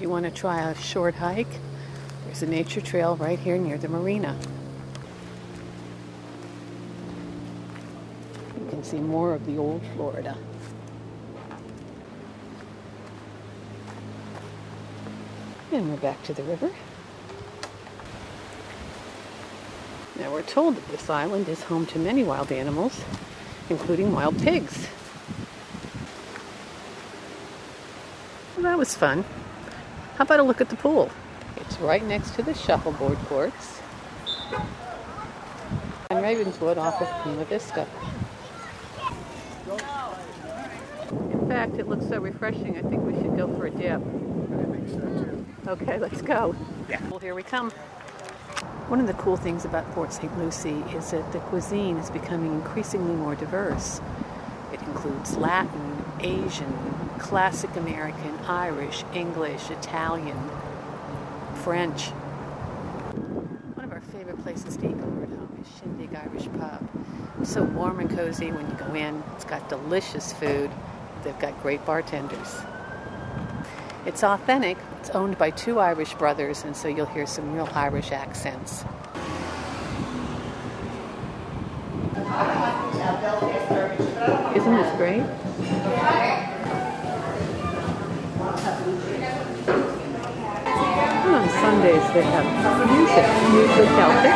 you want to try a short hike, there's a nature trail right here near the marina. You can see more of the old Florida. And we're back to the river. Now we're told that this island is home to many wild animals, including wild pigs. Well, that was fun. How about a look at the pool? It's right next to the shuffleboard courts. And Ravenswood off of Prima Vista. In fact, it looks so refreshing, I think we should go for a dip. I think so too. Okay, let's go. Yeah. Well, here we come. One of the cool things about Port Saint Lucie is that the cuisine is becoming increasingly more diverse. It includes Latin, Asian, classic American, Irish, English, Italian, French. One of our favorite places to eat when we're at home is Shindig Irish Pub. It's so warm and cozy when you go in. It's got delicious food. They've got great bartenders. It's authentic. It's owned by two Irish brothers, and so you'll hear some real Irish accents. Isn't this great? And on Sundays they have music, usually Celtic.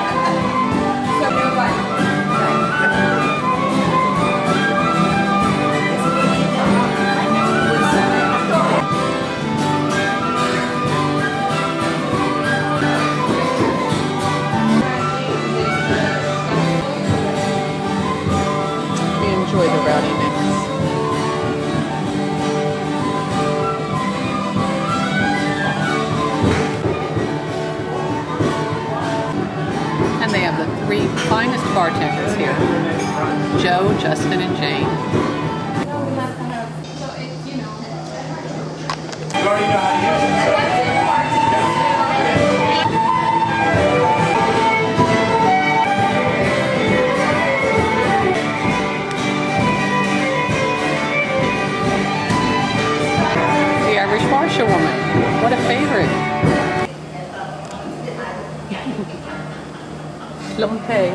Enjoy the rowdy mix. And they have the three finest bartenders here: Joe, Justin, and Jane. You already know how to use it. Washerwoman. What a favorite. Lumpay.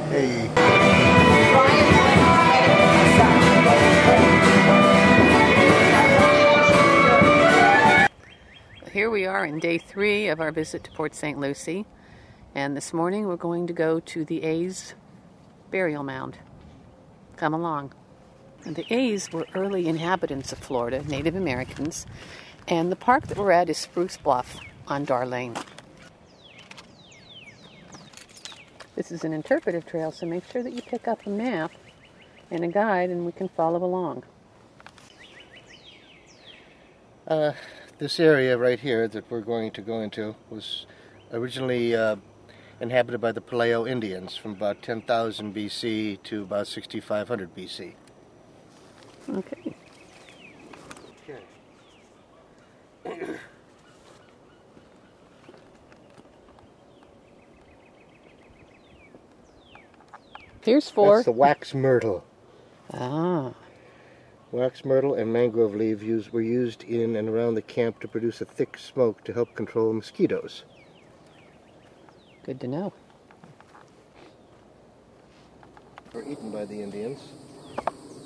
Hey. Here we are in day 3 of our visit to Port Saint Lucie. And this morning we're going to go to the A's burial mound. Come along. And the A's were early inhabitants of Florida, Native Americans, and the park that we're at is Spruce Bluff on Dar Lane. This is an interpretive trail, so make sure that you pick up a map and a guide and we can follow along. This area right here that we're going to go into was originally inhabited by the Palaeo Indians from about 10,000 BC to about 6,500 BC. Okay. Here's 4. That's the wax myrtle. Ah. Wax myrtle and mangrove leaves were used in and around the camp to produce a thick smoke to help control mosquitoes. Good to know. Were eaten by the Indians.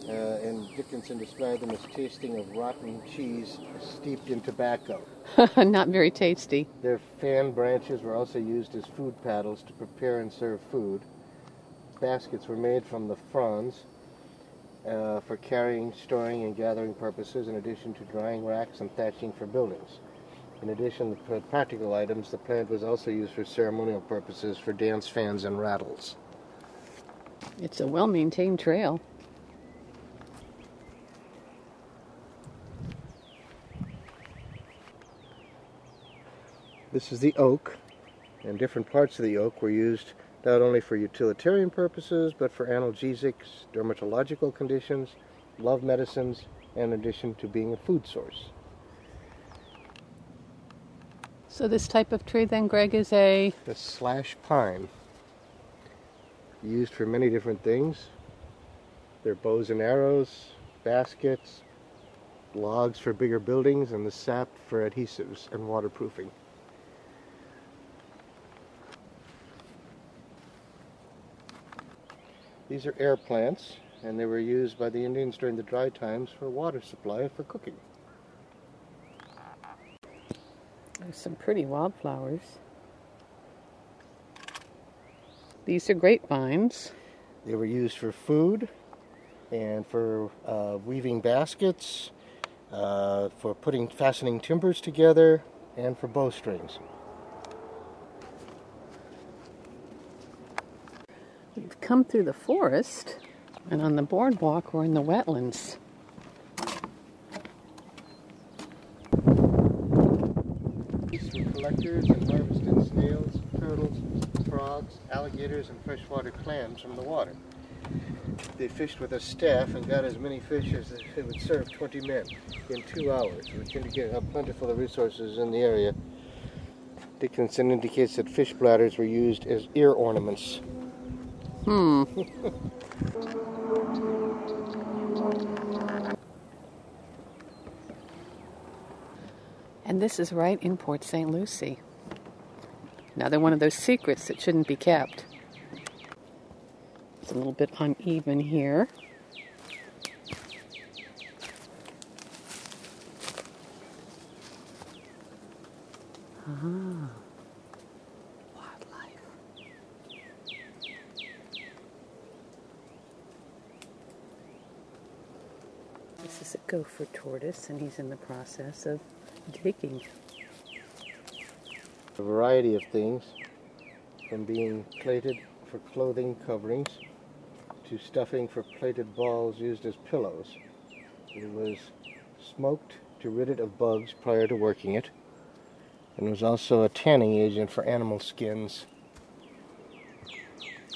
And Dickinson described them as tasting of rotten cheese steeped in tobacco. Not very tasty. Their fan branches were also used as food paddles to prepare and serve food. Baskets were made from the fronds for carrying, storing, and gathering purposes, in addition to drying racks and thatching for buildings. In addition to practical items, the plant was also used for ceremonial purposes for dance fans and rattles. It's a well-maintained trail. This is the oak, and different parts of the oak were used not only for utilitarian purposes, but for analgesics, dermatological conditions, love medicines, in addition to being a food source. So this type of tree then, Greg, is a... The slash pine. Used for many different things. They're bows and arrows, baskets, logs for bigger buildings, and the sap for adhesives and waterproofing. These are air plants, and they were used by the Indians during the dry times for water supply for cooking. There's some pretty wildflowers. These are grapevines. They were used for food and for weaving baskets, for fastening timbers together, and for bowstrings. We've come through the forest, and on the boardwalk we're in the wetlands. These were collectors and harvested snails, turtles, frogs, alligators, and freshwater clams from the water. They fished with a staff and got as many fish as it would serve 20 men in 2 hours, which indicates how plentiful the resources in the area. Dickinson indicates that fish bladders were used as ear ornaments. And this is right in Port Saint Lucie. Another one of those secrets that shouldn't be kept. It's a little bit uneven here. Wildlife. This is a gopher tortoise, and he's in the process of digging. A variety of things, from being plated for clothing coverings to stuffing for plated balls used as pillows. It was smoked to rid it of bugs prior to working it, and was also a tanning agent for animal skins.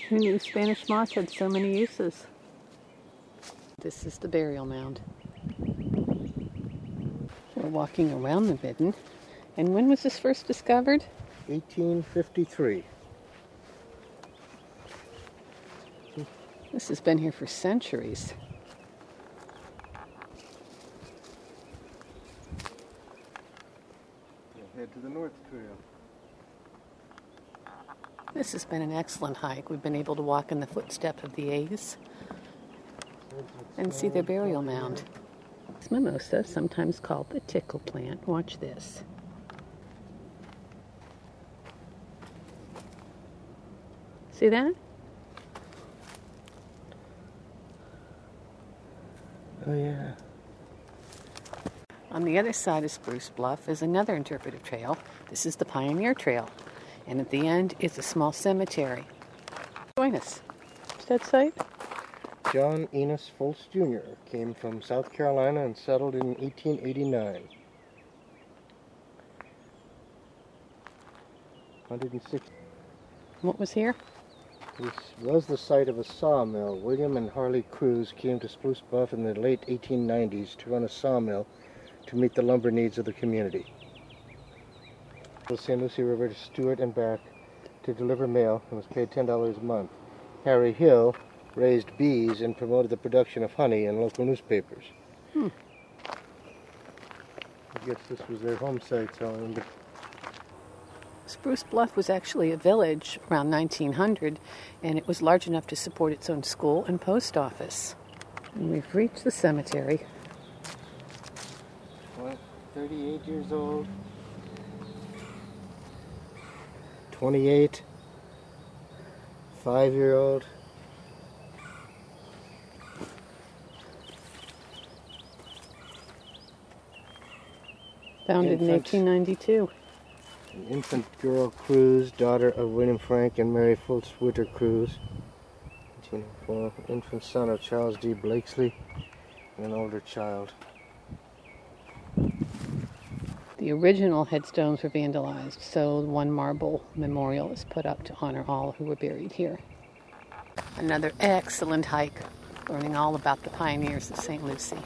Who knew Spanish moss had so many uses? This is the burial mound. We're walking around the midden. And when was this first discovered? 1853. This has been here for centuries. Head to the North Trail. This has been an excellent hike. We've been able to walk in the footstep of the A's and see their burial mound. It's mimosa, sometimes called the tickle plant. Watch this. See that? Oh yeah. On the other side of Spruce Bluff is another interpretive trail. This is the Pioneer Trail. And at the end is a small cemetery. Join us. What's that site? John Enos Foltz Jr. came from South Carolina and settled in 1889. 106. What was here? This was the site of a sawmill. William and Harley Cruz came to Spruce Bluff in the late 1890s to run a sawmill to meet the lumber needs of the community. The St. Lucie River to Stewart and back to deliver mail and was paid $10 a month. Harry Hill raised bees and promoted the production of honey in local newspapers. I guess this was their home site, so Spruce Bluff was actually a village around 1900, and it was large enough to support its own school and post office. And we've reached the cemetery. What, 38 years old? 28? 5-year-old? Founded in 1892. An infant girl Cruz, daughter of William Frank and Mary Foltz Witter Cruz. 1804. Infant son of Charles D. Blakesley and an older child. The original headstones were vandalized, so one marble memorial is put up to honor all who were buried here. Another excellent hike, learning all about the pioneers of St. Lucie.